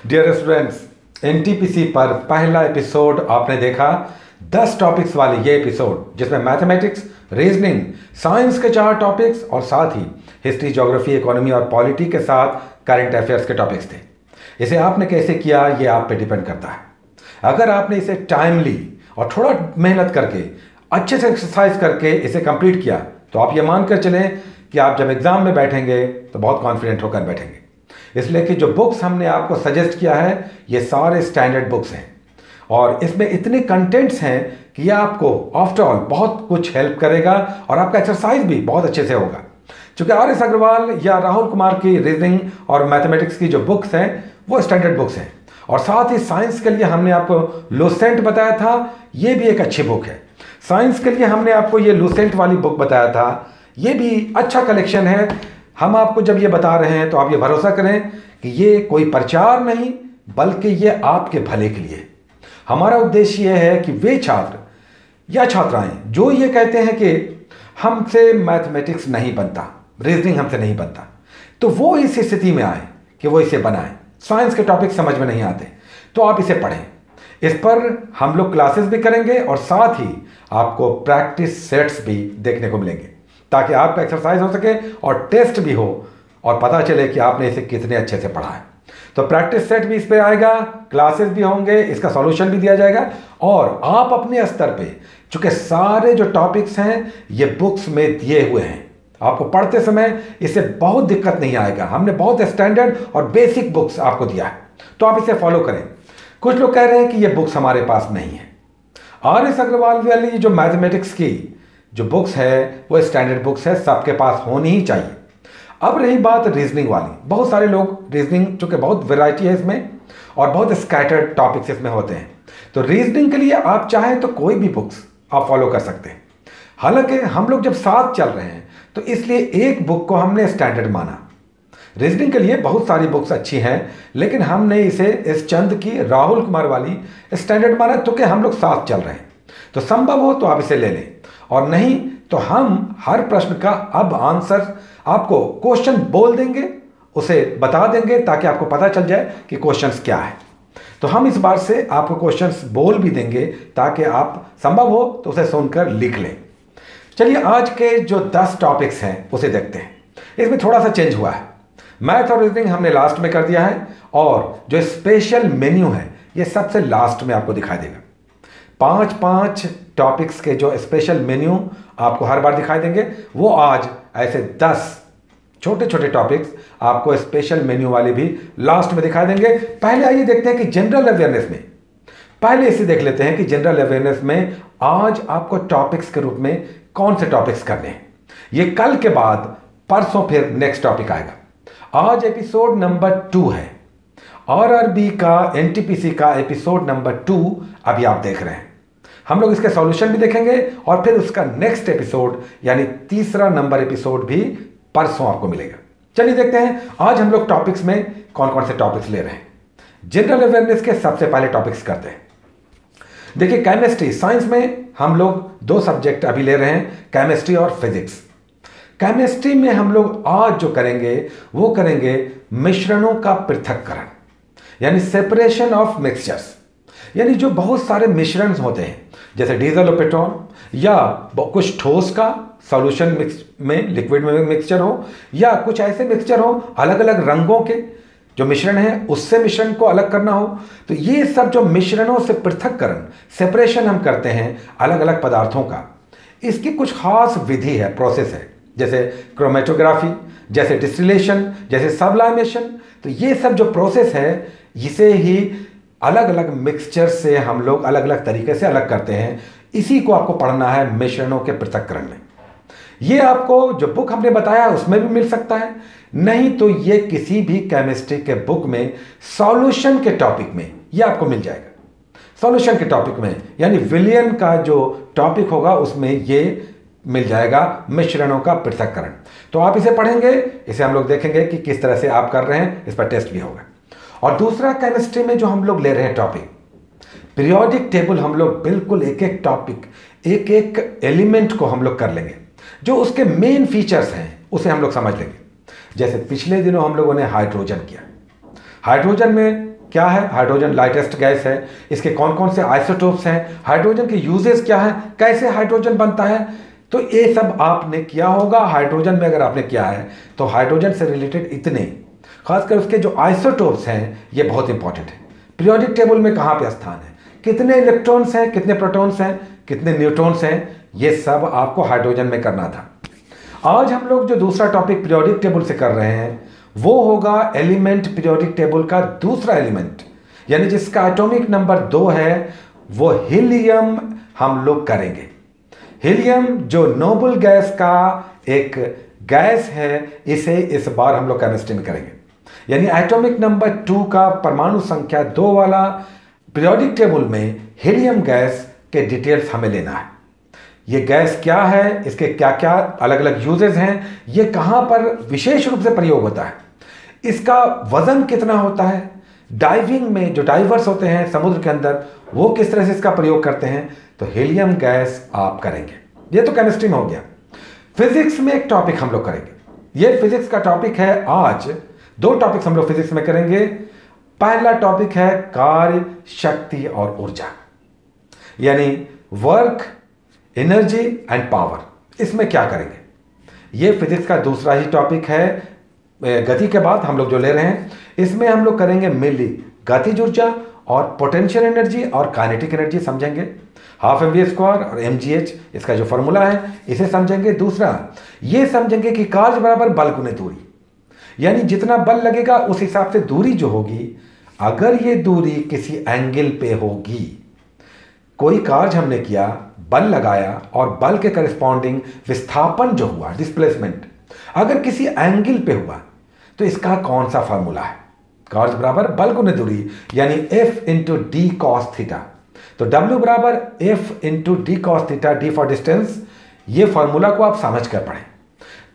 Dear students, NTPC पर पहला episode आपने देखा। 10 टॉपिक्स वाले ये एपिसोड जिसमें मैथमेटिक्स, रीजनिंग, साइंस के 4 टॉपिक्स और साथ ही हिस्ट्री, ज्योग्राफी, इकोनॉमी और पॉलिटी के साथ करंट अफेयर्स के टॉपिक्स थे। इसे आपने कैसे किया ये आप पे डिपेंड करता है। अगर आपने इसे टाइमली और थोड़ा मेहनत करके अच्छे से एक्सरसाइज करके इसे कंप्लीट किया तो आप ये मानकर चलें कि आप जब एग्जाम में बैठेंगे तो बहुत कॉन्फिडेंट होकर बैठेंगे। इसलिए कि जो बुक्स हमने आपको सजेस्ट किया है ये सारे स्टैंडर्ड बुक्स हैं और इसमें इतने कंटेंट्स हैं कि ये आपको आफ्टर ऑल बहुत कुछ हेल्प करेगा और आपका एक्सरसाइज भी बहुत अच्छे से होगा। चूँकि RS अग्रवाल या राहुल कुमार की रीजनिंग और मैथमेटिक्स की जो बुक्स हैं वो स्टैंडर्ड बुक्स हैं और साथ ही साइंस के लिए हमने आपको लुसेंट बताया था, ये भी एक अच्छी बुक है। साइंस के लिए हमने आपको ये लुसेंट वाली बुक बताया था, ये भी अच्छा कलेक्शन है। हम आपको जब ये बता रहे हैं तो आप ये भरोसा करें कि ये कोई प्रचार नहीं बल्कि ये आपके भले के लिए। हमारा उद्देश्य ये है कि वे छात्र या छात्राएं जो ये कहते हैं कि हमसे मैथमेटिक्स नहीं बनता, रीजनिंग हमसे नहीं बनता, तो वो इस स्थिति में आए कि वो इसे बनाएं। साइंस के टॉपिक समझ में नहीं आते तो आप इसे पढ़ें। इस पर हम लोग क्लासेस भी करेंगे और साथ ही आपको प्रैक्टिस सेट्स भी देखने को मिलेंगे ताकि आपका एक्सरसाइज हो सके और टेस्ट भी हो और पता चले कि आपने इसे कितने अच्छे से पढ़ा है। तो प्रैक्टिस सेट भी इस पे आएगा, क्लासेस भी होंगे, इसका सॉल्यूशन भी दिया जाएगा और आप अपने स्तर पे, चूंकि सारे जो टॉपिक्स हैं ये बुक्स में दिए हुए हैं, आपको पढ़ते समय इससे बहुत दिक्कत नहीं आएगा। हमने बहुत स्टैंडर्ड और बेसिक बुक्स आपको दिया है तो आप इसे फॉलो करें। कुछ लोग कह रहे हैं कि ये बुक्स हमारे पास नहीं है। RS अग्रवाल वाली जो मैथमेटिक्स की जो बुक्स है वो स्टैंडर्ड बुक्स है, सबके पास होनी ही चाहिए। अब रही बात रीजनिंग वाली, बहुत सारे लोग रीजनिंग, चूंकि बहुत वैरायटी है इसमें और बहुत स्कैटर्ड टॉपिक्स इसमें होते हैं, तो रीजनिंग के लिए आप चाहें तो कोई भी बुक्स आप फॉलो कर सकते हैं। हालांकि हम लोग जब साथ चल रहे हैं तो इसलिए एक बुक को हमने स्टैंडर्ड माना। रीजनिंग के लिए बहुत सारी बुक्स अच्छी हैं लेकिन हमने इसे इस चंद की राहुल कुमार वाली स्टैंडर्ड माना तो कि हम लोग साथ चल रहे हैं। तो संभव हो तो आप इसे ले लें और नहीं तो हम हर प्रश्न का अब आंसर आपको क्वेश्चन बोल देंगे, उसे बता देंगे ताकि आपको पता चल जाए कि क्वेश्चंस क्या है। तो हम इस बार से आपको क्वेश्चंस बोल भी देंगे ताकि आप संभव हो तो उसे सुनकर लिख लें। चलिए आज के जो 10 टॉपिक्स हैं उसे देखते हैं। इसमें थोड़ा सा चेंज हुआ है, मैथ और रीजनिंग हमने लास्ट में कर दिया है और जो स्पेशल मेन्यू है ये सबसे लास्ट में आपको दिखाई देगा। 5 टॉपिक्स के जो स्पेशल मेन्यू आपको हर बार दिखाई देंगे वो आज ऐसे 10 छोटे छोटे टॉपिक्स आपको स्पेशल मेन्यू वाले भी लास्ट में दिखाई देंगे। पहले आइए देखते हैं कि जनरल अवेयरनेस में, पहले इसे देख लेते हैं कि जनरल अवेयरनेस में आज आपको टॉपिक्स के रूप में कौन से टॉपिक्स करने हैं। ये कल के बाद परसों फिर नेक्स्ट टॉपिक आएगा। आज एपिसोड नंबर 2 है, RRB का NTPC का एपिसोड नंबर 2 अभी आप देख रहे हैं। हम लोग इसके सॉल्यूशन भी देखेंगे और फिर उसका नेक्स्ट एपिसोड यानी तीसरा नंबर एपिसोड भी परसों आपको मिलेगा। चलिए देखते हैं आज हम लोग टॉपिक्स में कौन कौन से टॉपिक्स ले रहे हैं। जनरल अवेयरनेस के सबसे पहले टॉपिक्स करते हैं। देखिए केमिस्ट्री, साइंस में हम लोग 2 सब्जेक्ट अभी ले रहे हैं, केमिस्ट्री और फिजिक्स। केमिस्ट्री में हम लोग आज जो करेंगे वो करेंगे मिश्रणों का पृथक्करण यानी सेपरेशन ऑफ मिक्सचर्स। यानी जो बहुत सारे मिश्रण होते हैं जैसे डीजल और पेट्रोल या कुछ ठोस का सॉल्यूशन मिक्स में, लिक्विड में मिक्सचर हो या कुछ ऐसे मिक्सचर हो अलग अलग रंगों के जो मिश्रण है उससे मिश्रण को अलग करना हो, तो ये सब जो मिश्रणों से पृथक्करण, सेपरेशन हम करते हैं अलग अलग पदार्थों का, इसकी कुछ खास विधि है, प्रोसेस है, जैसे क्रोमेटोग्राफी, जैसे डिस्टिलेशन, जैसे सब्लाइमेशन। तो ये सब जो प्रोसेस है इसे ही अलग अलग मिक्सचर से हम लोग अलग अलग तरीके से अलग करते हैं। इसी को आपको पढ़ना है मिश्रणों के पृथक्करण में। ये आपको जो बुक हमने बताया उसमें भी मिल सकता है, नहीं तो ये किसी भी केमिस्ट्री के बुक में सॉल्यूशन के टॉपिक में ये आपको मिल जाएगा। सॉल्यूशन के टॉपिक में यानी विलियन का जो टॉपिक होगा उसमें ये मिल जाएगा मिश्रणों का पृथक्करण। तो आप इसे पढ़ेंगे, इसे हम लोग देखेंगे कि किस तरह से आप कर रहे हैं, इस पर टेस्ट भी होगा। और दूसरा केमिस्ट्री में जो हम लोग ले रहे हैं टॉपिक पीरियोडिक टेबल, हम लोग बिल्कुल एक एक टॉपिक, एक एक एलिमेंट को हम लोग कर लेंगे, जो उसके मेन फीचर्स हैं उसे हम लोग समझ लेंगे। जैसे पिछले दिनों हम लोगों ने हाइड्रोजन किया, हाइड्रोजन में क्या है, हाइड्रोजन लाइटेस्ट गैस है, इसके कौन कौन से आइसोटोप्स हैं, हाइड्रोजन के यूजेस क्या है, कैसे हाइड्रोजन बनता है, तो ये सब आपने किया होगा। हाइड्रोजन में अगर आपने किया है तो हाइड्रोजन से रिलेटेड इतने, खासकर उसके जो आइसोटोप्स हैं ये बहुत इंपॉर्टेंट है। पीरियोडिक टेबल में कहाँ पे स्थान है, कितने इलेक्ट्रॉन्स हैं, कितने प्रोटॉन्स हैं, कितने न्यूट्रॉन्स हैं, ये सब आपको हाइड्रोजन में करना था। आज हम लोग जो दूसरा टॉपिक पीरियोडिक टेबल से कर रहे हैं वो होगा एलिमेंट पीरियोडिक टेबल का दूसरा एलिमेंट, यानी जिसका एटॉमिक नंबर 2 है, वो हीलियम हम लोग करेंगे। हीलियम जो नोबल गैस का एक गैस है, इसे इस बार हम लोग केमिस्ट्री में करेंगे। यानी एटॉमिक नंबर 2 का परमाणु संख्या 2 वाला पीरियोडिक टेबल में हीलियम गैस के डिटेल्स हमें लेना है। ये गैस क्या है, इसके क्या क्या अलग अलग यूजेस हैं, ये कहाँ पर विशेष रूप से प्रयोग होता है, इसका वजन कितना होता है, डाइविंग में जो डाइवर्स होते हैं समुद्र के अंदर वो किस तरह से इसका प्रयोग करते हैं, तो हीलियम गैस आप करेंगे। ये तो केमिस्ट्री में हो गया। फिजिक्स में एक टॉपिक हम लोग करेंगे। ये फिजिक्स का टॉपिक है। आज 2 टॉपिक्स हम लोग फिजिक्स में करेंगे। पहला टॉपिक है कार्य, शक्ति और ऊर्जा, यानी वर्क, एनर्जी एंड पावर। इसमें क्या करेंगे, ये फिजिक्स का दूसरा ही टॉपिक है। गति के बाद हम लोग जो ले रहे हैं इसमें हम लोग करेंगे मिली गतिज ऊर्जा और पोटेंशियल एनर्जी और काइनेटिक एनर्जी समझेंगे। हाफ mv² और mgh इसका जो फॉर्मूला है इसे समझेंगे। दूसरा ये समझेंगे कि कार्य बराबर बल गुने दूरी, यानी जितना बल लगेगा उस हिसाब से दूरी जो होगी, अगर ये दूरी किसी एंगल पे होगी, कोई कार्य हमने किया, बल लगाया और बल के करस्पॉन्डिंग विस्थापन जो हुआ, डिस्प्लेसमेंट, अगर किसी एंगल पे हुआ तो इसका कौन सा फॉर्मूला है, कार्य बराबर बल गुने दूरी, यानी F into D cos theta. तो W बराबर F into D cos theta, D for distance. ये फॉर्मूला को आप समझ कर पढ़ें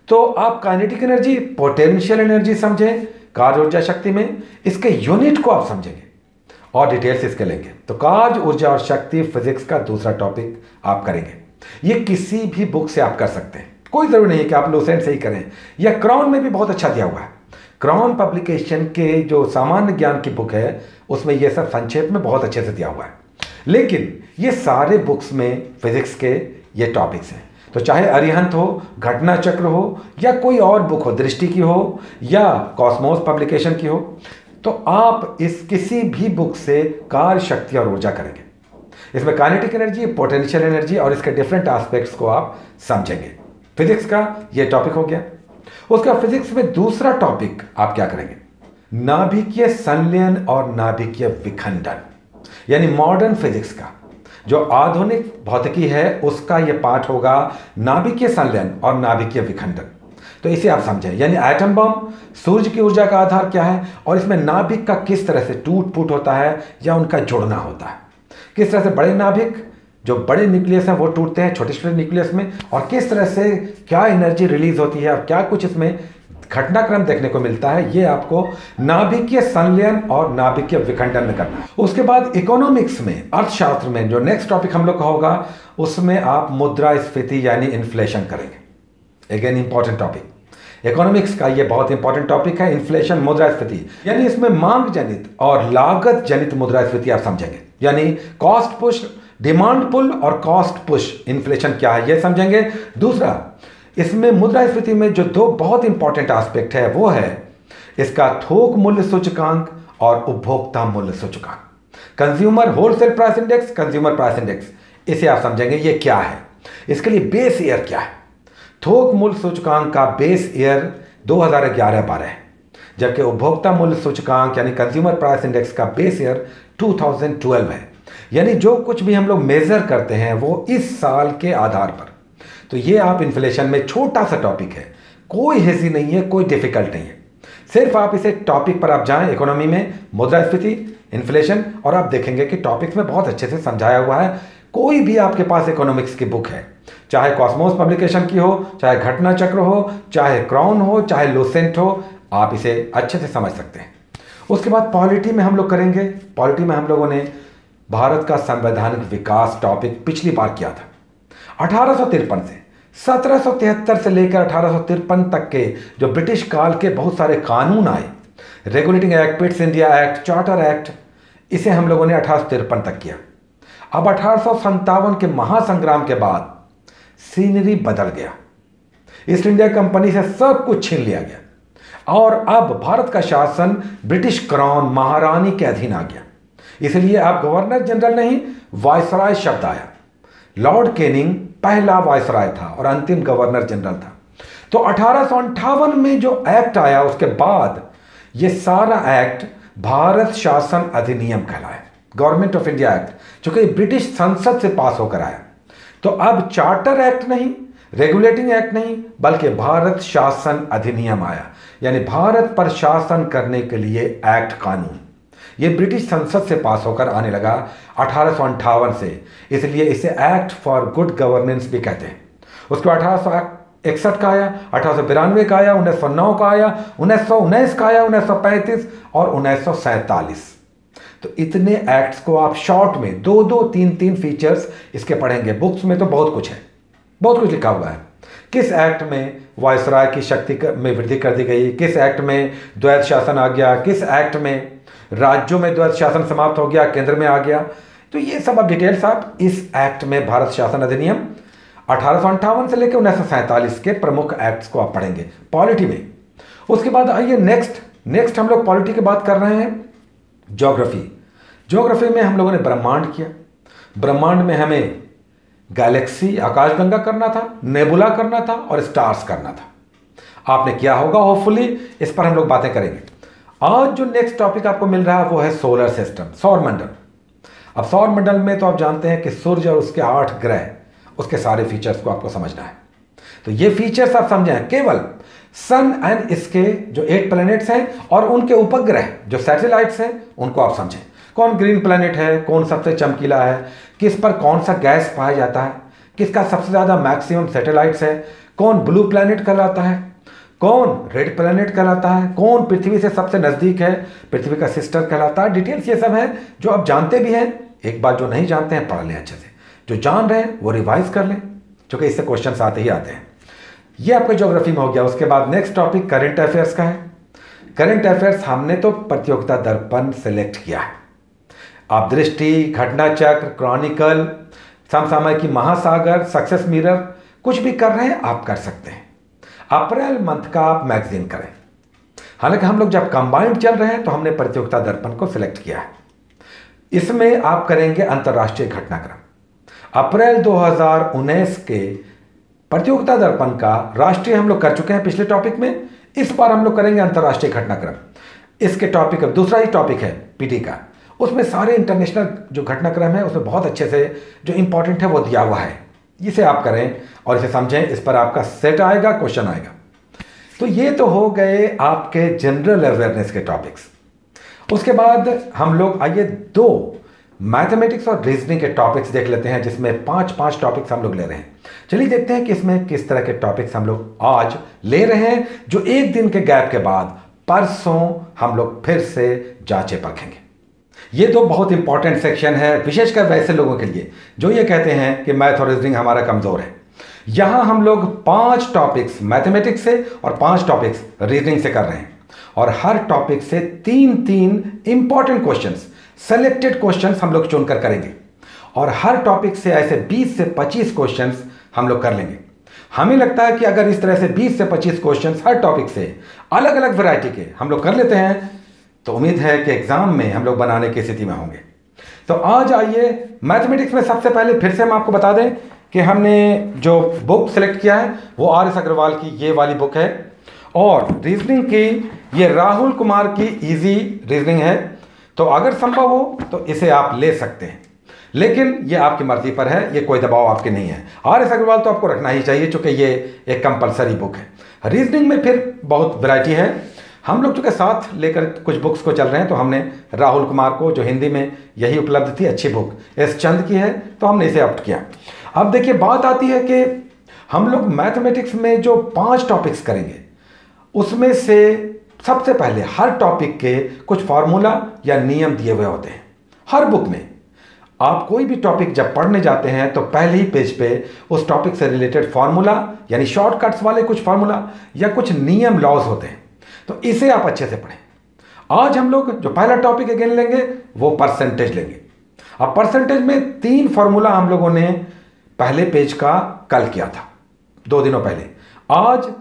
तो आप काइनेटिक एनर्जी, पोटेंशियल एनर्जी समझें, कार्य ऊर्जा शक्ति में, इसके यूनिट को आप समझेंगे और डिटेल्स इसके लेंगे। तो कार्य ऊर्जा और शक्ति फिजिक्स का दूसरा टॉपिक आप करेंगे। ये किसी भी बुक से आप कर सकते हैं, कोई जरूरी नहीं है कि आप लुसेंट से ही करें, या क्राउन में भी बहुत अच्छा दिया हुआ है। क्राउन पब्लिकेशन के जो सामान्य ज्ञान की बुक है उसमें ये सब संक्षेप में बहुत अच्छे से दिया हुआ है। लेकिन ये सारे बुक्स में फिजिक्स के ये टॉपिक्स हैं, तो चाहे अरिहंत हो, घटना चक्र हो, या कोई और बुक हो, दृष्टि की हो या कॉस्मोस पब्लिकेशन की हो, तो आप इस किसी भी बुक से कार्य, शक्ति और ऊर्जा करेंगे। इसमें काइनेटिक एनर्जी, पोटेंशियल एनर्जी और इसके डिफरेंट एस्पेक्ट्स को आप समझेंगे। फिजिक्स का ये टॉपिक हो गया। उसका फिजिक्स में दूसरा टॉपिक आप क्या करेंगे, नाभिकीय संलयन और नाभिकीय विखंडन, यानी मॉडर्न फिजिक्स का जो आधुनिक भौतिकी है उसका यह पार्ट होगा, नाभिकीय संलयन और नाभिकीय विखंडन। तो इसे आप समझें, यानी एटम बम, सूर्य की ऊर्जा का आधार क्या है और इसमें नाभिक का किस तरह से टूट फूट होता है या उनका जुड़ना होता है, किस तरह से बड़े नाभिक जो बड़े न्यूक्लियस हैं वो टूटते हैं छोटे छोटे न्यूक्लियस में, और किस तरह से क्या एनर्जी रिलीज होती है और क्या कुछ इसमें घटनाक्रम देखने को मिलता है, ये आपको नाभिकीय संलयन और नाभिकीय विखंडन में करना है। उसके बाद इकोनॉमिक्स में, अर्थशास्त्र में जो नेक्स्ट टॉपिक हम लोग का होगा, उसमें आप मुद्रास्फीति यानी इन्फ्लेशन करेंगे। अगेन इंपॉर्टेंट टॉपिक, इकोनॉमिक्स का ये बहुत इंपॉर्टेंट टॉपिक है, इन्फ्लेशन, मुद्रास्फीति, यानी इसमें मांग जनित और लागत जनित मुद्रास्फीति आप समझेंगे, यानी कॉस्ट पुश, डिमांड पुल और कॉस्ट पुश इन्फ्लेशन क्या है ये समझेंगे। दूसरा, इसमें मुद्रास्फीति में जो 2 बहुत इंपॉर्टेंट एस्पेक्ट है वो है इसका थोक मूल्य सूचकांक और उपभोक्ता मूल्य सूचकांक, consumer wholesale price index, consumer price index, इसे आप समझेंगे ये क्या है। इसके लिए बेस ईयर क्या है, थोक मूल्य सूचकांक का बेस ईयर 2011-12 है, जबकि उपभोक्ता मूल्य सूचकांक यानी कंज्यूमर प्राइस इंडेक्स का बेस ईयर 2012 है। यानी जो कुछ भी हम लोग मेजर करते हैं वो इस साल के आधार पर। तो ये आप इन्फ्लेशन में छोटा सा टॉपिक है, कोई हेजी नहीं है, कोई डिफिकल्ट नहीं है, सिर्फ आप इसे टॉपिक पर आप जाएं, इकोनॉमी में मुद्रास्फीति, इन्फ्लेशन, और आप देखेंगे कि टॉपिक्स में बहुत अच्छे से समझाया हुआ है। कोई भी आपके पास इकोनॉमिक्स की बुक है, चाहे कॉस्मोस पब्लिकेशन की हो, चाहे घटना चक्र हो, चाहे क्राउन हो, चाहे लुसेंट हो, आप इसे अच्छे से समझ सकते हैं। उसके बाद पॉलिटी में हम लोग करेंगे। पॉलिटी में हम लोगों ने भारत का संवैधानिक विकास टॉपिक पिछली बार किया था। 1853 से 1773 से लेकर 1853 तक के जो ब्रिटिश काल के बहुत सारे कानून आए, regulating act, Pitt's India act, charter act, इसे हम लोगों ने 1853 तक किया। अब 1857 के महासंग्राम के बाद सीनरी बदल गया। ईस्ट इंडिया कंपनी से सब कुछ छीन लिया गया और अब भारत का शासन ब्रिटिश क्राउन, महारानी के अधीन आ गया। इसलिए अब गवर्नर जनरल नहीं, वायसराय शब्द आया। लॉर्ड कैनिंग पहला वायसराय था और अंतिम गवर्नर जनरल था। तो 1858 में जो एक्ट आया उसके बाद ये सारा एक्ट भारत शासन अधिनियम कहलाया, गवर्नमेंट ऑफ इंडिया एक्ट, जो कि ब्रिटिश संसद से पास होकर आया। तो अब चार्टर एक्ट नहीं, रेगुलेटिंग एक्ट नहीं, बल्कि भारत शासन अधिनियम आया, यानी भारत पर शासन करने के लिए एक्ट, कानून। ये ब्रिटिश संसद से पास होकर आने लगा 1858 से, इसलिए इसे एक्ट फॉर गुड गवर्नेंस भी कहते हैं। उसके बाद 1861 का आया, 1892 का आया, 1909 का आया, 1919 का आया, 1935 और 1947। तो इतने एक्ट्स को आप शॉर्ट में 2-2, 3-3 फीचर्स इसके पढ़ेंगे। बुक्स में तो बहुत कुछ है, बहुत कुछ लिखा हुआ है। किस एक्ट में वायसराय की शक्ति में वृद्धि कर दी गई, किस एक्ट में द्वैत शासन आ गया, किस एक्ट में राज्यों में द्वैत शासन समाप्त हो गया, केंद्र में आ गया। तो ये सब अब डिटेल्स आप इस एक्ट में, भारत शासन अधिनियम 1858 से लेकर 1947 के प्रमुख एक्ट्स को आप पढ़ेंगे पॉलिटी में। उसके बाद आइए नेक्स्ट हम लोग पॉलिटी की बात कर रहे हैं, ज्योग्राफी में हम लोगों ने ब्रह्मांड किया। ब्रह्मांड में हमें गैलेक्सी, आकाशगंगा करना था, नेबुला करना था और स्टार्स करना था। आपने किया होगा होपफुली, इस पर हम लोग बातें करेंगे। आज जो नेक्स्ट टॉपिक आपको मिल रहा है वो है सोलर सिस्टम, सौरमंडल। अब सौरमंडल में तो आप जानते हैं कि सूर्य और उसके 8 ग्रह, उसके सारे फीचर्स को आपको समझना है। तो ये फीचर्स आप समझें, केवल सन एंड इसके जो 8 प्लैनेट्स हैं और उनके उपग्रह जो सैटेलाइट्स हैं उनको आप समझें। कौन ग्रीन प्लैनेट है, कौन सबसे चमकीला है, किस पर कौन सा गैस पाया जाता है, किसका सबसे ज़्यादा मैक्सिमम सैटेलाइट्स है, कौन ब्लू प्लैनेट कहलाता है, कौन रेड प्लैनेट कहलाता है, कौन पृथ्वी से सबसे नज़दीक है, पृथ्वी का सिस्टर कहलाता है। डिटेल्स ये सब है जो आप जानते भी हैं। एक बात जो नहीं जानते हैं पढ़ लें अच्छे से, जो जान रहे हैं वो रिवाइज कर लें, क्योंकि इससे क्वेश्चन आते ही आते हैं। ये आपके ज्योग्राफी में हो गया। उसके बाद नेक्स्ट टॉपिक करंट अफेयर्स का है। करंट अफेयर्स हमने तो प्रतियोगिता दर्पण सेलेक्ट किया है। आप दृष्टि, घटना चक्र, क्रॉनिकल, समसामयिकी महासागर, सक्सेस मिरर, कुछ भी कर रहे हैं आप कर सकते हैं। अप्रैल मंथ का आप मैगजीन करें। हालांकि हम लोग जब कंबाइंड चल रहे हैं तो हमने प्रतियोगिता दर्पण को सिलेक्ट किया है। इसमें आप करेंगे अंतर्राष्ट्रीय घटनाक्रम। अप्रैल 2019 के प्रतियोगिता दर्पण का राष्ट्रीय हम लोग कर चुके हैं पिछले टॉपिक में। इस बार हम लोग करेंगे अंतर्राष्ट्रीय घटनाक्रम। इसके टॉपिक, अब दूसरा ही टॉपिक है पीटी का, उसमें सारे इंटरनेशनल जो घटनाक्रम है उसमें बहुत अच्छे से जो इंपॉर्टेंट है वो दिया हुआ है। इसे आप करें और इसे समझें, इस पर आपका सेट आएगा, क्वेश्चन आएगा। तो ये तो हो गए आपके जनरल अवेयरनेस के टॉपिक्स। उसके बाद हम लोग आइए 2 मैथमेटिक्स और रीजनिंग के टॉपिक्स देख लेते हैं, जिसमें 5 टॉपिक्स हम लोग ले रहे हैं। चलिए देखते हैं कि इसमें किस तरह के टॉपिक्स हम लोग आज ले रहे हैं, जो एक दिन के गैप के बाद परसों हम लोग फिर से जांचे परखेंगे। ये तो बहुत इंपॉर्टेंट सेक्शन है, विशेषकर वैसे लोगों के लिए जो ये कहते हैं कि मैथ और रीजनिंग हमारा कमज़ोर है। यहाँ हम लोग 5 टॉपिक्स मैथमेटिक्स से और 5 टॉपिक्स रीजनिंग से कर रहे हैं, और हर टॉपिक से 3 इंपॉर्टेंट क्वेश्चंस, सेलेक्टेड क्वेश्चंस हम लोग चुनकर करेंगे, और हर टॉपिक से ऐसे 20 से 25 क्वेश्चंस हम लोग कर लेंगे। हमें लगता है कि अगर इस तरह से 20 से 25 क्वेश्चंस हर टॉपिक से अलग अलग वैरायटी के हम लोग कर लेते हैं तो उम्मीद है कि एग्जाम में हम लोग बनाने की स्थिति में होंगे। तो आज आइए मैथमेटिक्स में सबसे पहले फिर से हम आपको बता दें कि हमने जो बुक सेलेक्ट किया है वो RS अग्रवाल की ये वाली बुक है, और रीजनिंग की ये राहुल कुमार की इजी रीजनिंग है। तो अगर संभव हो तो इसे आप ले सकते हैं, लेकिन ये आपकी मर्जी पर है, ये कोई दबाव आपके नहीं है। RS अग्रवाल तो आपको रखना ही चाहिए क्योंकि ये एक कंपलसरी बुक है। रीजनिंग में फिर बहुत वैरायटी है। हम लोग चूँकि साथ लेकर कुछ बुक्स को चल रहे हैं तो हमने राहुल कुमार को, जो हिंदी में यही उपलब्ध थी, अच्छी बुक S चंद की है, तो हमने इसे ऑप्ट किया। अब देखिए बात आती है कि हम लोग मैथमेटिक्स में जो 5 टॉपिक्स करेंगे उसमें से सबसे पहले हर टॉपिक के कुछ फार्मूला या नियम दिए हुए होते हैं। हर बुक में आप कोई भी टॉपिक जब पढ़ने जाते हैं तो पहले ही पेज पे उस टॉपिक से रिलेटेड फार्मूला यानी शॉर्टकट्स वाले कुछ फार्मूला या कुछ नियम लॉज होते हैं, तो इसे आप अच्छे से पढ़ें। आज हम लोग जो पहला टॉपिक अगेन लेंगे वो परसेंटेज लेंगे। अब परसेंटेज में 3 फॉर्मूला हम लोगों ने पहले पेज का कल किया था 2 दिनों पहले। आज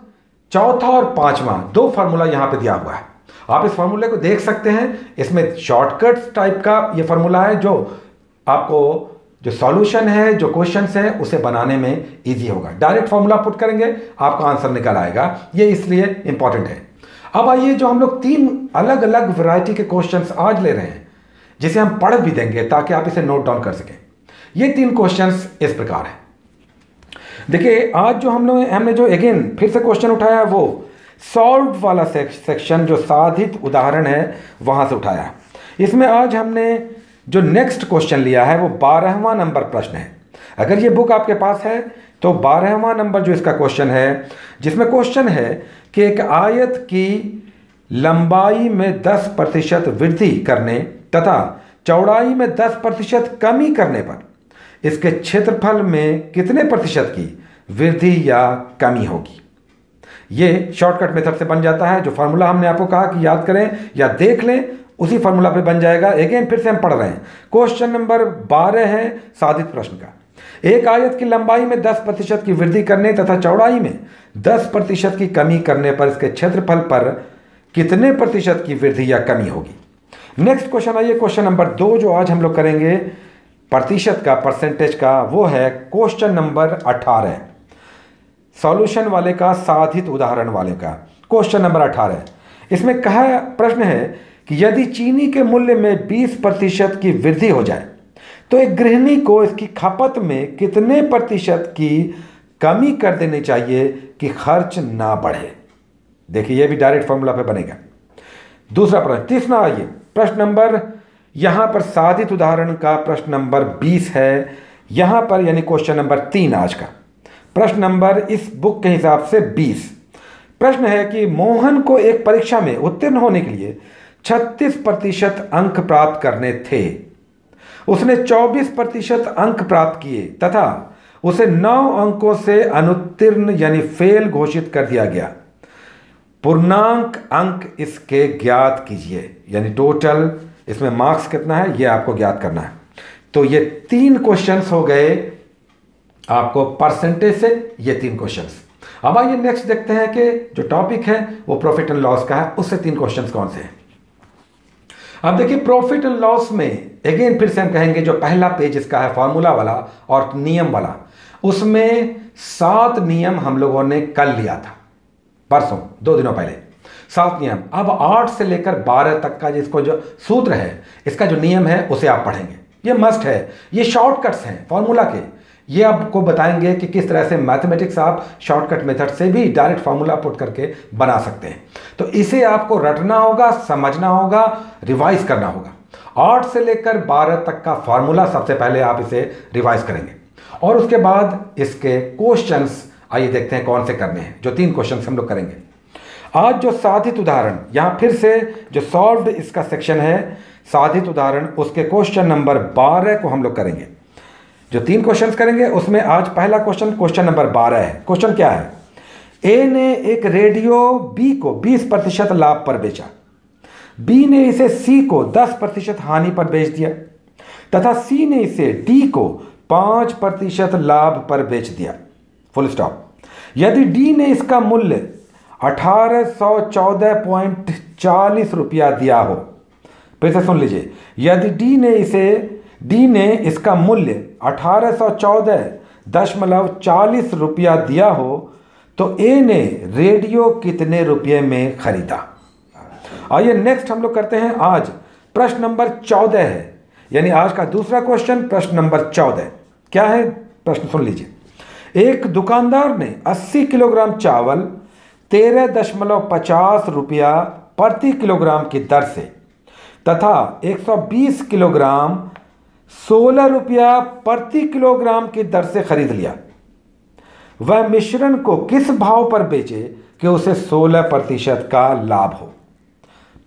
चौथा और पांचवा 2 फार्मूला यहां पे दिया हुआ है। आप इस फार्मूले को देख सकते हैं। इसमें शॉर्टकट्स टाइप का ये फार्मूला है जो आपको जो सॉल्यूशन है, जो क्वेश्चंस है, उसे बनाने में इजी होगा। डायरेक्ट फार्मूला पुट करेंगे आपका आंसर निकल आएगा, ये इसलिए इंपॉर्टेंट है। अब आइए जो हम लोग 3 अलग अलग वैरायटी के क्वेश्चंस आज ले रहे हैं, जिसे हम पढ़ भी देंगे ताकि आप इसे नोट डाउन कर सकें। ये 3 क्वेश्चंस इस प्रकार हैं। देखिए आज जो हमने जो अगेन फिर से क्वेश्चन उठाया है वो सॉल्व वाला सेक्शन, जो साधित उदाहरण है वहां से उठाया है। इसमें आज हमने जो नेक्स्ट क्वेश्चन लिया है वो 12वां नंबर प्रश्न है। अगर ये बुक आपके पास है तो 12वां नंबर जो इसका क्वेश्चन है, जिसमें क्वेश्चन है कि एक आयत की लंबाई में 10% वृद्धि करने तथा चौड़ाई में 10% कमी करने पर इसके क्षेत्रफल में कितने प्रतिशत की वृद्धि या कमी होगी। ये शॉर्टकट मेथड से बन जाता है। जो फार्मूला हमने आपको कहा कि याद करें या देख लें, उसी फार्मूला पे बन जाएगा। अगेन फिर से हम पढ़ रहे हैं। क्वेश्चन नंबर 12 है साधित प्रश्न का। एक आयत की लंबाई में 10% की वृद्धि करने तथा चौड़ाई में 10% की कमी करने पर इसके क्षेत्रफल पर कितने प्रतिशत की वृद्धि या कमी होगी। नेक्स्ट क्वेश्चन आइए, क्वेश्चन नंबर 2 जो आज हम लोग करेंगे प्रतिशत का, परसेंटेज का, वो है क्वेश्चन नंबर 18 सॉल्यूशन वाले का, साधित उदाहरण वाले का। क्वेश्चन नंबर 18 इसमें कहा प्रश्न है कि यदि चीनी के मूल्य में 20% की वृद्धि हो जाए तो एक गृहिणी को इसकी खपत में कितने प्रतिशत की कमी कर देनी चाहिए कि खर्च ना बढ़े। देखिए ये भी डायरेक्ट फॉर्मूला पे बनेगा। दूसरा प्रश्न, तीसरा आइए, प्रश्न नंबर यहां पर साधित उदाहरण का प्रश्न नंबर 20 है यहां पर, यानी क्वेश्चन नंबर 3 आज का प्रश्न नंबर इस बुक के हिसाब से 20। प्रश्न है कि मोहन को एक परीक्षा में उत्तीर्ण होने के लिए 36% अंक प्राप्त करने थे। उसने 24% अंक प्राप्त किए तथा उसे 9 अंकों से अनुत्तीर्ण यानी फेल घोषित कर दिया गया। पूर्णांक अंक इसके ज्ञात कीजिए, यानी टोटल इसमें मार्क्स कितना है ये आपको ज्ञात करना है। तो ये 3 क्वेश्चंस हो गए आपको परसेंटेज से, ये 3 क्वेश्चंस। अब आइए नेक्स्ट देखते हैं कि जो टॉपिक है वो प्रॉफिट एंड लॉस का है, उससे 3 क्वेश्चंस कौन से हैं। अब देखिए प्रॉफिट एंड लॉस में अगेन फिर से हम कहेंगे जो पहला पेज इसका है फॉर्मूला वाला और नियम वाला, उसमें 7 नियम हम लोगों ने कल लिया था, परसों 2 दिनों पहले 7 नियम। अब 8 से लेकर 12 तक का जिसको जो सूत्र है, इसका जो नियम है उसे आप पढ़ेंगे। ये मस्ट है, ये शॉर्टकट्स हैं फॉर्मूला के। ये आपको बताएंगे कि किस तरह से मैथमेटिक्स आप शॉर्टकट मेथड से भी डायरेक्ट फार्मूला पुट करके बना सकते हैं। तो इसे आपको रटना होगा, समझना होगा, रिवाइज करना होगा। 8 से लेकर 12 तक का फार्मूला सबसे पहले आप इसे रिवाइज करेंगे और उसके बाद इसके क्वेश्चंस आइए देखते हैं कौन से करने हैं। जो 3 क्वेश्चंस हम लोग करेंगे आज। जो साधित उदाहरण, यहां फिर से जो सॉल्व्ड इसका सेक्शन है साधित उदाहरण, उसके क्वेश्चन नंबर 12 को हम लोग करेंगे। जो 3 क्वेश्चंस करेंगे उसमें आज पहला क्वेश्चन नंबर 12 है। क्वेश्चन क्या है, ए ने एक रेडियो बी को 20% लाभ पर बेचा, बी ने इसे सी को 10% हानि पर बेच दिया तथा सी ने इसे डी को 5% लाभ पर बेच दिया, फुल स्टॉप। यदि डी ने इसका मूल्य 1814.40 रुपया दिया हो, फिर से सुन लीजिए, यदि डी ने इसका मूल्य 1814.40 रुपया दिया हो तो ए ने रेडियो कितने रुपये में खरीदा। आइए नेक्स्ट हम लोग करते हैं आज प्रश्न नंबर 14 है, यानी आज का दूसरा क्वेश्चन प्रश्न नंबर 14 क्या है, प्रश्न सुन लीजिए। एक दुकानदार ने 80 किलोग्राम चावल 13.50 रुपया प्रति किलोग्राम की दर से तथा 120 किलोग्राम 16 रुपया प्रति किलोग्राम की दर से खरीद लिया। वह मिश्रण को किस भाव पर बेचे कि उसे 16% का लाभ हो।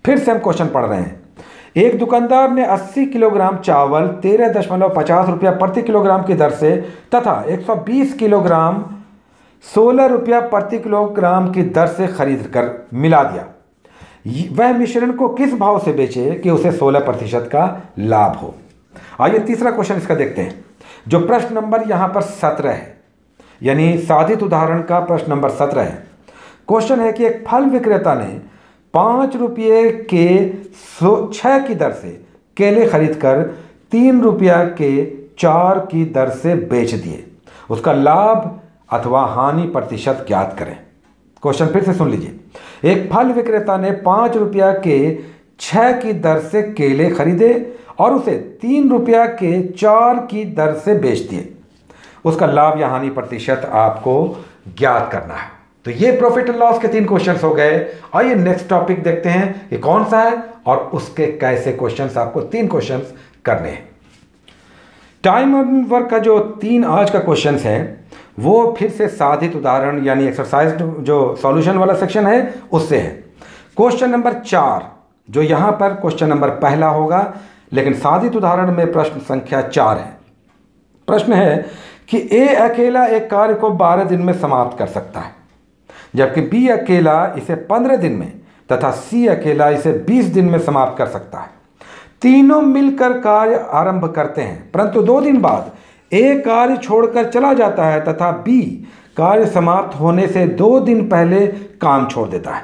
फिर से हम क्वेश्चन पढ़ रहे हैं। एक दुकानदार ने 80 किलोग्राम चावल 13.50 रुपया प्रति किलोग्राम की दर से तथा 120 किलोग्राम 16 रुपया प्रति किलोग्राम की दर से खरीद कर मिला दिया। वह मिश्रण को किस भाव से बेचे कि उसे 16% का लाभ हो। आइए तीसरा क्वेश्चन इसका देखते हैं, जो प्रश्न नंबर यहाँ पर 17 है, यानी साधित उदाहरण का प्रश्न नंबर 17 है। क्वेश्चन है कि एक फल विक्रेता ने 5 रुपये के 6 की दर से केले खरीदकर 3 रुपया के 4 की दर से बेच दिए। उसका लाभ अथवा हानि प्रतिशत ज्ञात करें। क्वेश्चन फिर से सुन लीजिए। एक फल विक्रेता ने 5 रुपया के 6 की दर से केले खरीदे और उसे 3 रुपया के 4 की दर से बेच दिए। उसका लाभ या हानि प्रतिशत आपको ज्ञात करना है। तो ये प्रॉफिट एंड लॉस के 3 क्वेश्चंस हो गए। आइए नेक्स्ट टॉपिक देखते हैं कि कौन सा है और उसके कैसे क्वेश्चंस, आपको 3 क्वेश्चंस करने हैं। टाइम एंड वर्क का जो 3 आज का क्वेश्चंस है वो फिर से साधित उदाहरण यानी एक्सरसाइज जो सॉल्यूशन वाला सेक्शन है उससे है। क्वेश्चन नंबर 4 जो यहां पर क्वेश्चन नंबर पहला होगा, लेकिन साधित उदाहरण में प्रश्न संख्या 4 है। प्रश्न है कि ए अकेला एक कार्य को 12 दिन में समाप्त कर सकता है, जबकि बी अकेला इसे 15 दिन में तथा सी अकेला इसे 20 दिन में समाप्त कर सकता है। तीनों मिलकर कार्य आरंभ करते हैं, परंतु 2 दिन बाद ए कार्य छोड़कर चला जाता है तथा बी कार्य समाप्त होने से 2 दिन पहले काम छोड़ देता है।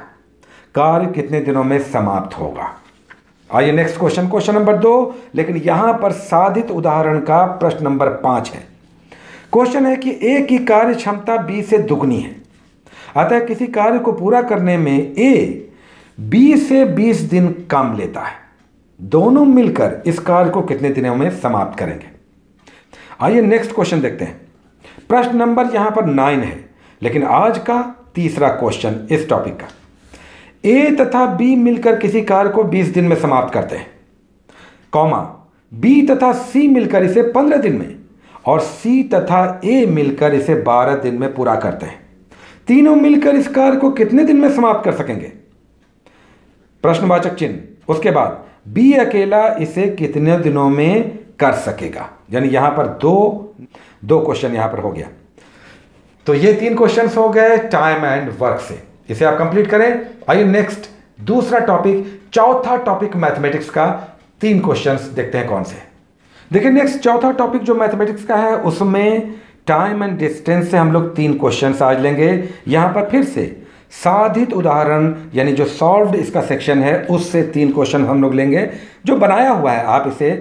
कार्य कितने दिनों में समाप्त होगा। आइए नेक्स्ट क्वेश्चन, क्वेश्चन नंबर 2, लेकिन यहां पर साधित उदाहरण का प्रश्न नंबर 5 है। क्वेश्चन है कि ए की कार्य क्षमता बी से दुगनी है, अतः किसी कार्य को पूरा करने में ए बी से 20 दिन कम लेता है। दोनों मिलकर इस कार्य को कितने दिनों में समाप्त करेंगे। आइए नेक्स्ट क्वेश्चन देखते हैं। प्रश्न नंबर यहां पर 9 है, लेकिन आज का तीसरा क्वेश्चन इस टॉपिक का। ए तथा बी मिलकर किसी कार्य को 20 दिन में समाप्त करते हैं, कॉमा बी तथा सी मिलकर इसे 15 दिन में और सी तथा ए मिलकर इसे 12 दिन में पूरा करते हैं। तीनों मिलकर इस कार्य को कितने दिन में समाप्त कर सकेंगे। प्रश्नवाचक चिन्ह। उसके बाद बी अकेला इसे कितने दिनों में कर सकेगा, यानी यहां पर दो क्वेश्चन यहां पर हो गया। तो ये 3 क्वेश्चंस हो गए टाइम एंड वर्क से, इसे आप कंप्लीट करें। आइए नेक्स्ट दूसरा टॉपिक, चौथा टॉपिक मैथमेटिक्स का 3 क्वेश्चंस देखते हैं कौन से। देखिए नेक्स्ट चौथा टॉपिक जो मैथमेटिक्स का है उसमें टाइम एंड डिस्टेंस से हम लोग 3 क्वेश्चंस आज लेंगे। यहां पर फिर से साधित उदाहरण यानी जो सॉल्व्ड इसका सेक्शन है उससे 3 क्वेश्चन हम लोग लेंगे जो बनाया हुआ है। आप इसे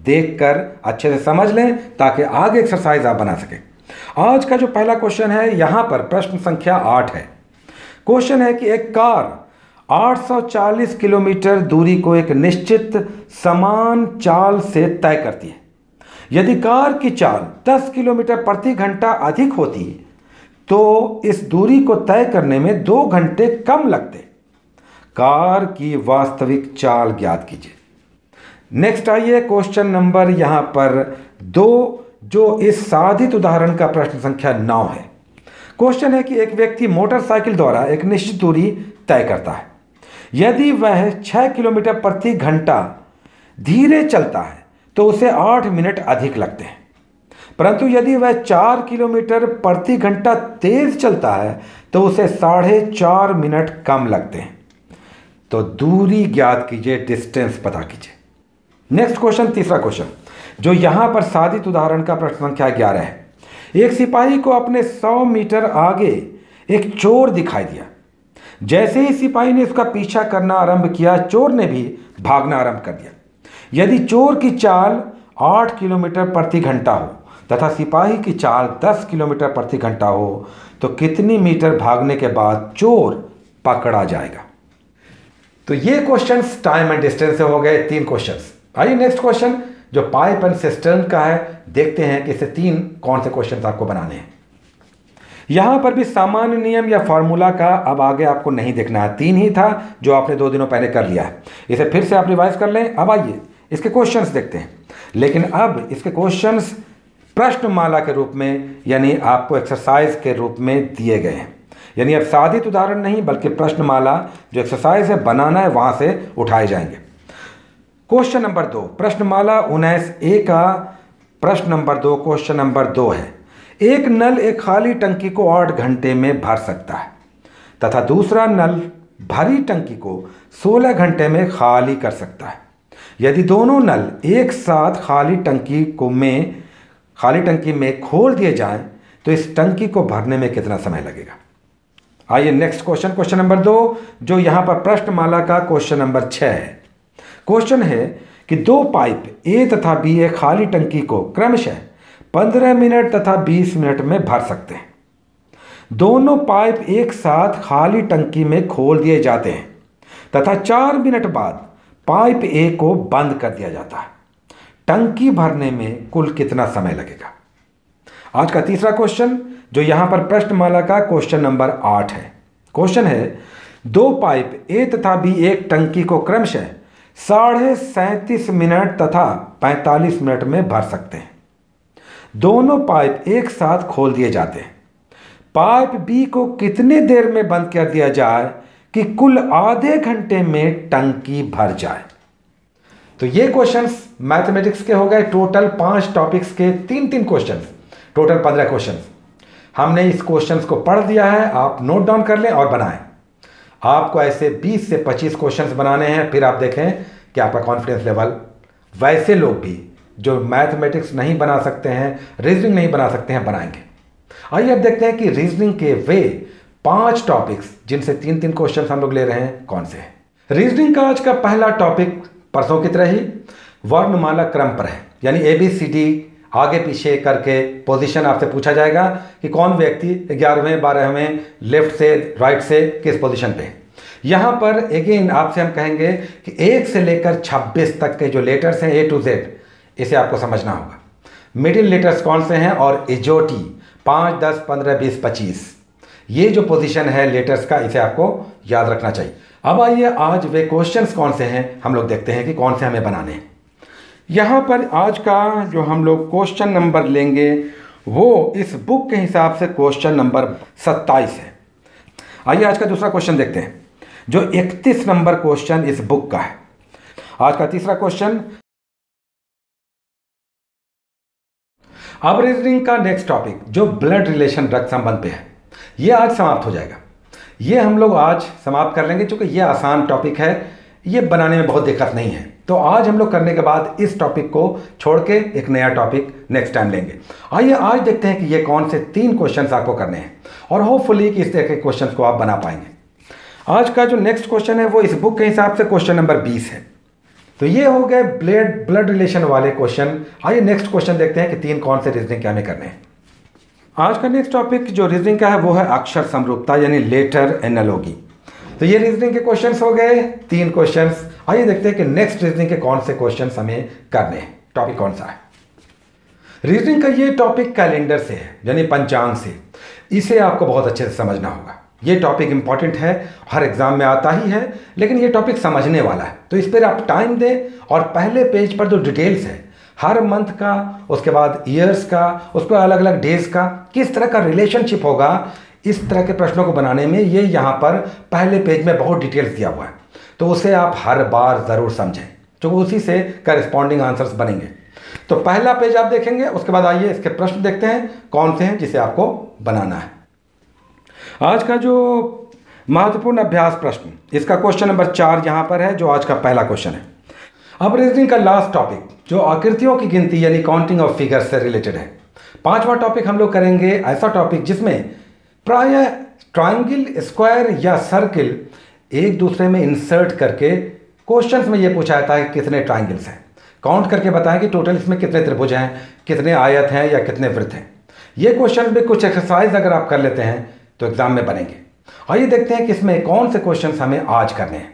देखकर अच्छे से समझ लें ताकि आगे एक्सरसाइज आप बना सकें। आज का जो पहला क्वेश्चन है यहां पर प्रश्न संख्या 8 है। क्वेश्चन है कि एक कार 840 किलोमीटर दूरी को एक निश्चित समान चाल से तय करती है। यदि कार की चाल 10 किलोमीटर प्रति घंटा अधिक होती तो इस दूरी को तय करने में 2 घंटे कम लगते। कार की वास्तविक चाल ज्ञात कीजिए। नेक्स्ट आइए क्वेश्चन नंबर यहां पर 2 जो इस साधित उदाहरण का प्रश्न संख्या 9 है। क्वेश्चन है कि एक व्यक्ति मोटरसाइकिल द्वारा एक निश्चित दूरी तय करता है। यदि वह 6 किलोमीटर प्रति घंटा धीरे चलता है तो उसे 8 मिनट अधिक लगते हैं, परंतु यदि वह 4 किलोमीटर प्रति घंटा तेज चलता है तो उसे 4.5 मिनट कम लगते हैं। तो दूरी ज्ञात कीजिए, डिस्टेंस पता कीजिए। नेक्स्ट क्वेश्चन, तीसरा क्वेश्चन जो यहां पर साधित उदाहरण का प्रश्न संख्या 11 है। एक सिपाही को अपने 100 मीटर आगे एक चोर दिखाई दिया। जैसे ही सिपाही ने उसका पीछा करना आरंभ किया, चोर ने भी भागना आरंभ कर दिया। यदि चोर की चाल 8 किलोमीटर प्रति घंटा हो तथा सिपाही की चाल 10 किलोमीटर प्रति घंटा हो तो कितनी मीटर भागने के बाद चोर पकड़ा जाएगा। तो ये क्वेश्चंस टाइम एंड डिस्टेंस से हो गए 3 क्वेश्चंस। आइए नेक्स्ट क्वेश्चन जो पाइप एंड सिस्टर्न का है, देखते हैं कि इसे 3 कौन से क्वेश्चंस आपको बनाने हैं। यहां पर भी सामान्य नियम या फॉर्मूला का अब आगे आपको नहीं देखना है, 3 ही था जो आपने 2 दिनों पहले कर लिया है। इसे फिर से आप रिवाइज कर लें। अब आइए इसके क्वेश्चंस देखते हैं, लेकिन अब इसके क्वेश्चंस प्रश्नमाला के रूप में यानी आपको एक्सरसाइज के रूप में दिए गए हैं। यानी अब साधित उदाहरण नहीं बल्कि प्रश्नमाला जो एक्सरसाइज है बनाना है वहां से उठाए जाएंगे। क्वेश्चन नंबर 2, प्रश्नमाला 19A का प्रश्न नंबर 2 क्वेश्चन नंबर 2 है। एक नल एक खाली टंकी को 8 घंटे में भर सकता है तथा दूसरा नल भरी टंकी को 16 घंटे में खाली कर सकता है? यदि दोनों नल एक साथ खाली टंकी में खोल दिए जाएं तो इस टंकी को भरने में कितना समय लगेगा? आइए नेक्स्ट क्वेश्चन नंबर 2, जो यहां पर प्रश्नमाला का क्वेश्चन नंबर 6 है। क्वेश्चन है कि दो पाइप ए तथा बी एक खाली टंकी को क्रमशः 15 मिनट तथा 20 मिनट में भर सकते हैं। दोनों पाइप एक साथ खाली टंकी में खोल दिए जाते हैं तथा 4 मिनट बाद पाइप ए को बंद कर दिया जाता है। टंकी भरने में कुल कितना समय लगेगा? आज का तीसरा क्वेश्चन, जो यहां पर प्रश्नमाला का क्वेश्चन नंबर 8 है। क्वेश्चन है, दो पाइप ए तथा बी एक टंकी को क्रमशः 37.5 मिनट तथा 45 मिनट में भर सकते हैं। दोनों पाइप एक साथ खोल दिए जाते हैं। पाइप बी को कितने देर में बंद कर दिया जाए कि कुल आधे घंटे में टंकी भर जाए? तो ये क्वेश्चंस मैथमेटिक्स के हो गए। टोटल 5 टॉपिक्स के 3-3 क्वेश्चंस, टोटल 15 क्वेश्चंस। हमने इस क्वेश्चंस को पढ़ दिया है, आप नोट डाउन कर लें और बनाएं। आपको ऐसे 20 से 25 क्वेश्चंस बनाने हैं, फिर आप देखें कि आपका कॉन्फिडेंस लेवल, वैसे लोग भी जो मैथमेटिक्स नहीं बना सकते हैं, रीजनिंग नहीं बना सकते हैं, बनाएंगे। आइए अब देखते हैं कि रीजनिंग के वे 5 टॉपिक्स जिनसे 3-3 क्वेश्चन हम लोग ले रहे हैं, कौन से हैं। रीजनिंग का आज का पहला टॉपिक परसों की तरह ही वर्णमाला क्रम पर है, यानी ABCD आगे पीछे करके पोजीशन आपसे पूछा जाएगा कि कौन व्यक्ति 11वें 12वें लेफ्ट से राइट से किस पोजीशन पे। यहां पर अगेन आपसे हम कहेंगे कि 1 से लेकर 26 तक के जो लेटर्स हैं A to Z, इसे आपको समझना होगा। मिडिल लेटर्स कौन से हैं और इजोटी 5, 10, 15, 20, 25, ये जो पोजीशन है लेटर्स का, इसे आपको याद रखना चाहिए। अब आइए आज वे क्वेश्चंस कौन से हैं हम लोग देखते हैं कि कौन से हमें बनाने हैं। यहाँ पर आज का जो हम लोग क्वेश्चन नंबर लेंगे वो इस बुक के हिसाब से क्वेश्चन नंबर 27 है। आइए आज का दूसरा क्वेश्चन देखते हैं, जो 31 नंबर क्वेश्चन इस बुक का है। आज का तीसरा क्वेश्चन। अब रीजनिंग का नेक्स्ट टॉपिक जो ब्लड रिलेशन रक्त संबंध पे है, ये आज समाप्त हो जाएगा। ये हम लोग आज समाप्त कर लेंगे, क्योंकि ये आसान टॉपिक है, ये बनाने में बहुत दिक्कत नहीं है। तो आज हम लोग करने के बाद इस टॉपिक को छोड़ के एक नया टॉपिक नेक्स्ट टाइम लेंगे। आइए आज देखते हैं कि ये कौन से 3 क्वेश्चंस आपको करने हैं और होपफुली कि इस तरह के क्वेश्चंस को आप बना पाएंगे। आज का जो नेक्स्ट क्वेश्चन है वो इस बुक के हिसाब से क्वेश्चन नंबर 20 है। तो ये हो गए ब्लड रिलेशन वाले क्वेश्चन। आइए नेक्स्ट क्वेश्चन देखते हैं कि 3 कौन से रीजनिंग के हमें करने हैं। आज का नेक्स्ट टॉपिक जो रीजनिंग का है वो है अक्षर समरूपता, यानी लेटर एनालॉजी। तो ये रीजनिंग के क्वेश्चंस हो गए 3 क्वेश्चंस। आइए देखते हैं कि नेक्स्ट रीजनिंग के कौन से क्वेश्चंस हमें करने हैं। टॉपिक कौन सा है रीजनिंग का? ये टॉपिक कैलेंडर से है, यानी पंचांग से। इसे आपको बहुत अच्छे से समझना होगा। ये टॉपिक इंपॉर्टेंट है, हर एग्जाम में आता ही है, लेकिन ये टॉपिक समझने वाला है। तो इस पर आप टाइम दें और पहले पेज पर जो डिटेल्स है हर मंथ का, उसके बाद ईयर्स का, उसके अलग अलग डेज का, किस तरह का रिलेशनशिप होगा, इस तरह के प्रश्नों को बनाने में ये यहाँ पर पहले पेज में बहुत डिटेल्स दिया हुआ है। तो उसे आप हर बार ज़रूर समझें, जो उसी से करस्पॉन्डिंग आंसर्स बनेंगे। तो पहला पेज आप देखेंगे, उसके बाद आइए इसके प्रश्न देखते हैं कौन से हैं जिसे आपको बनाना है। आज का जो महत्वपूर्ण अभ्यास प्रश्न, इसका क्वेश्चन नंबर 4 यहाँ पर है, जो आज का पहला क्वेश्चन है। अब रीजनिंग का लास्ट टॉपिक जो आकृतियों की गिनती यानी काउंटिंग ऑफ फिगर्स से रिलेटेड है। 5वां टॉपिक हम लोग करेंगे ऐसा टॉपिक जिसमें प्रायः ट्रायंगल, स्क्वायर या सर्किल एक दूसरे में इंसर्ट करके क्वेश्चंस में ये पूछा जाता है कि कितने ट्रायंगल्स हैं। काउंट करके बताएं कि टोटल इसमें कितने त्रिभुज हैं, कितने आयत हैं या कितने वृत्त हैं। ये क्वेश्चन में कुछ एक्सरसाइज अगर आप कर लेते हैं तो एग्जाम में बनेंगे। आइए देखते हैं कि इसमें कौन से क्वेश्चंस हमें आज करने हैं।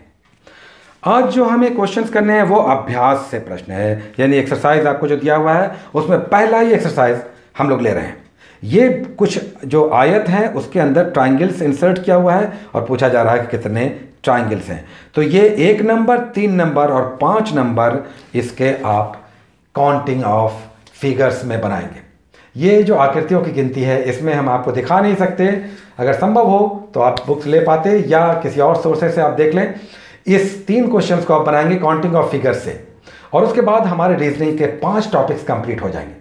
आज जो हमें क्वेश्चंस करने हैं वो अभ्यास से प्रश्न है, यानी एक्सरसाइज आपको जो दिया हुआ है उसमें पहला ही एक्सरसाइज हम लोग ले रहे हैं। ये कुछ जो आयत है उसके अंदर ट्रायंगल्स इंसर्ट किया हुआ है और पूछा जा रहा है कि कितने ट्रायंगल्स हैं। तो ये 1 नंबर, 3 नंबर और 5 नंबर इसके आप काउंटिंग ऑफ फिगर्स में बनाएंगे। ये जो आकृतियों की गिनती है इसमें हम आपको दिखा नहीं सकते, अगर संभव हो तो आप बुक्स ले पाते या किसी और सोर्सेज से आप देख लें। इस 3 क्वेश्चंस को आप बनाएंगे काउंटिंग ऑफ फिगर्स से, और उसके बाद हमारे रीजनिंग के 5 टॉपिक्स कंप्लीट हो जाएंगे।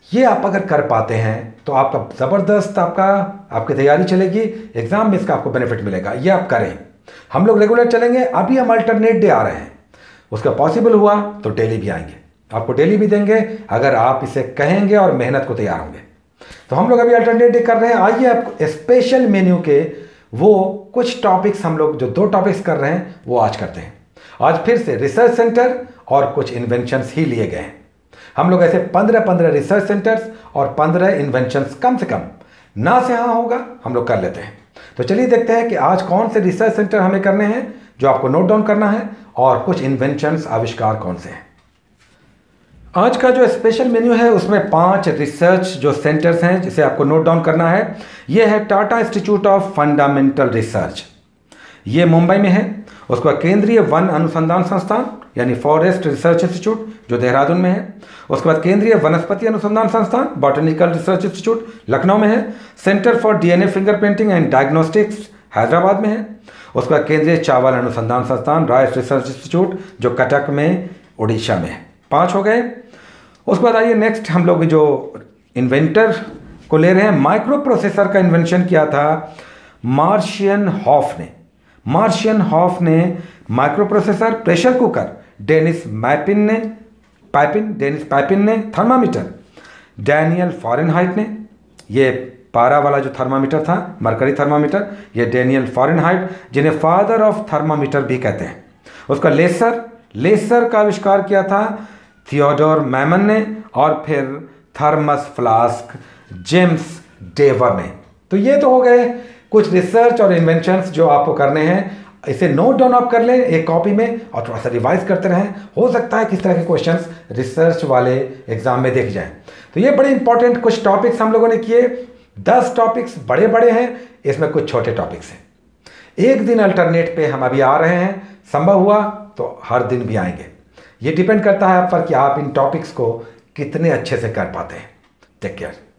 ये आप अगर कर पाते हैं तो आपका ज़बरदस्त आपकी तैयारी चलेगी, एग्जाम में इसका आपको बेनिफिट मिलेगा। ये आप करें। हम लोग रेगुलर चलेंगे, अभी हम अल्टरनेट डे आ रहे हैं, उसका पॉसिबल हुआ तो डेली भी आएंगे, आपको डेली भी देंगे अगर आप इसे कहेंगे और मेहनत को तैयार होंगे। तो हम लोग अभी अल्टरनेट डे कर रहे हैं। आइए आपको स्पेशल मेन्यू के वो कुछ टॉपिक्स, हम लोग जो 2 टॉपिक्स कर रहे हैं वो आज करते हैं। आज फिर से रिसर्च सेंटर और कुछ इन्वेंशंस ही लिए गए हैं। हम लोग ऐसे 15 रिसर्च सेंटर्स और 15 इन्वेंशंस कम से कम ना से हाँ होगा हम लोग कर लेते हैं। तो चलिए देखते हैं कि आज कौन से रिसर्च सेंटर हमें करने हैं जो आपको नोट डाउन करना है, और कुछ इन्वेंशंस आविष्कार कौन से हैं। आज का जो स्पेशल मेन्यू है उसमें 5 रिसर्च जो सेंटर्स हैं जिसे आपको नोट डाउन करना है। ये है Tata institute of fundamental research, ये मुंबई में है। उसके बाद केंद्रीय वन अनुसंधान संस्थान यानी फॉरेस्ट रिसर्च इंस्टीट्यूट जो देहरादून में है। उसके बाद केंद्रीय वनस्पति अनुसंधान संस्थान बॉटनिकल रिसर्च इंस्टीट्यूट लखनऊ में है। Centre for DNA fingerprinting and diagnostics Hyderabad में है। उसके बाद केंद्रीय चावल अनुसंधान संस्थान राइस रिसर्च इंस्टीट्यूट जो कटक में उड़ीसा में है। 5 हो गए। उसके बाद आइए नेक्स्ट हम लोग जो इन्वेंटर को ले रहे हैं। माइक्रो प्रोसेसर का इन्वेंशन किया था मार्शियन हॉफ ने। Microprocessor, pressure cooker Denis Papin ने, थर्मामीटर डैनियल फॉरेनहाइट ने, ये पारा वाला जो थर्मामीटर था मरकरी थर्मामीटर, ये डैनियल फॉरेनहाइट जिन्हें फादर ऑफ थर्मामीटर भी कहते हैं। उसका लेसर का आविष्कार किया था थियोडोर मैमन ने, और फिर थर्मस फ्लास्क जेम्स डेवर ने। तो ये तो हो गए कुछ रिसर्च और इन्वेंशंस जो आपको करने हैं। इसे नोट डाउन आप कर लें एक कॉपी में और थोड़ा सा रिवाइज करते रहें। हो सकता है किस तरह के क्वेश्चंस रिसर्च वाले एग्जाम में देख जाएं। तो ये बड़े इंपॉर्टेंट कुछ टॉपिक्स हम लोगों ने किए। 10 टॉपिक्स बड़े हैं, इसमें कुछ छोटे टॉपिक्स हैं। एक दिन अल्टरनेट पे हम अभी आ रहे हैं, संभव हुआ तो हर दिन भी आएंगे। ये डिपेंड करता है आप पर कि आप इन टॉपिक्स को कितने अच्छे से कर पाते हैं। Take care.